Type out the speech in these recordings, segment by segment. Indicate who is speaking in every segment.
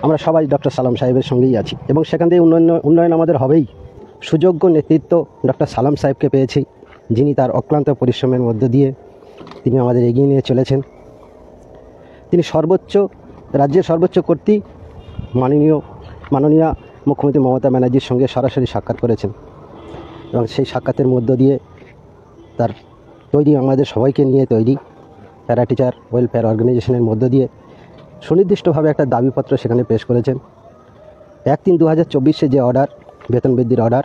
Speaker 1: আমরা সবাই ডক্টর সালাম সাহেবের সঙ্গেই আছি এবং সেখান থেকে উন্নয়ন আমাদের হবেই। সুযোগ্য নেতৃত্ব ডক্টর সালাম সাহেবকে পেয়েছি, যিনি তার অক্লান্ত পরিশ্রমের মধ্য দিয়ে তিনি আমাদের এগিয়ে নিয়ে চলেছেন। তিনি রাজ্যের সর্বোচ্চ কর্তৃ মাননীয় মুখ্যমন্ত্রী মমতা ব্যানার্জির সঙ্গে সরাসরি সাক্ষাৎ করেছেন এবং সেই সাক্ষাতের মধ্য দিয়ে তার তৈরি, আমাদের সবাইকে নিয়ে তৈরি প্যারা টিচার ওয়েলফেয়ার অর্গানাইজেশনের মধ্য দিয়ে সুনির্দিষ্টভাবে একটা দাবিপত্র সেখানে পেশ করেছেন। 1/3/2024 যে অর্ডার, বেতন বৃদ্ধির অর্ডার,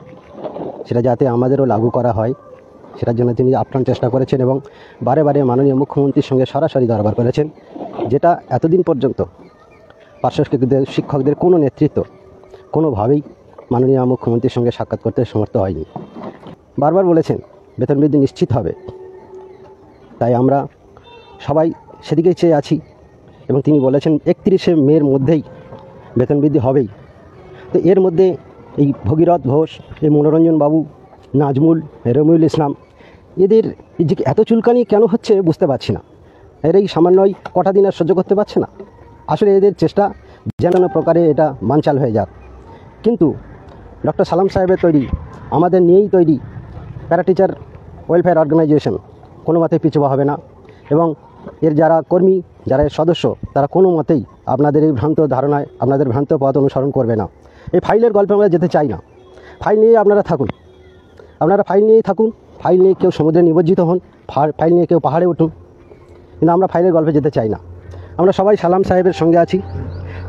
Speaker 1: সেটা যাতে আমাদেরও লাগু করা হয় সেটার জন্য তিনি আপ্রাণ চেষ্টা করেছেন এবং বারে বারে মাননীয় মুখ্যমন্ত্রীর সঙ্গে সরাসরি দরবার করেছেন, যেটা এতদিন পর্যন্ত পার্শ্ব শিক্ষকদের কোনো নেতৃত্ব কোনোভাবেই মাননীয় মুখ্যমন্ত্রীর সঙ্গে সাক্ষাৎ করতে সমর্থ হয়নি। বারবার বলেছেন বেতন বৃদ্ধি নিশ্চিত হবে, তাই আমরা সবাই সেদিকেই চেয়ে আছি এবং তিনি বলেছেন 31শে মের মধ্যেই বেতন বৃদ্ধি হবেই। তো এর মধ্যে এই ভগীরথ ঘোষ, এই মনোরঞ্জন বাবু, নাজমুল, রমিউল ইসলাম, এদের যে এত চুলকানি কেন হচ্ছে বুঝতে পারছি না। এর এই সামান্যই কটা দিন আর সহ্য করতে পারছে না। আসলে এদের চেষ্টা যেন প্রকারে এটা বানচাল হয়ে যাক। কিন্তু ডক্টর সালাম সাহেবের তৈরি, আমাদের নিয়েই তৈরি প্যারা টিচার ওয়েলফেয়ার অর্গানাইজেশন কোনো মতেই পিছু হবে না এবং এর যারা কর্মী, যারা এর সদস্য, তারা কোনো মতেই আপনাদের এই ভ্রান্ত ধারণায়, আপনাদের ভ্রান্ত পথ অনুসরণ করবে না। এই ফাইলের গল্পে আমরা যেতে চাই না। ফাইল নিয়ে আপনারা থাকুন, ফাইল নিয়েই থাকুন। ফাইল নিয়ে কেউ সমুদ্রে নিমজ্জিত হন, ফাইল নিয়ে কেউ পাহাড়ে উঠুন, কিন্তু আমরা ফাইলের গল্পে যেতে চাই না। আমরা সবাই সালাম সাহেবের সঙ্গে আছি।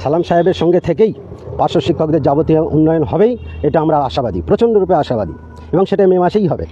Speaker 1: সালাম সাহেবের সঙ্গে থেকেই পার্শ্ব শিক্ষকদের যাবতীয় উন্নয়ন হবেই, এটা আমরা আশাবাদী, প্রচণ্ডরূপে আশাবাদী, এবং সেটা মে মাসেই হবে।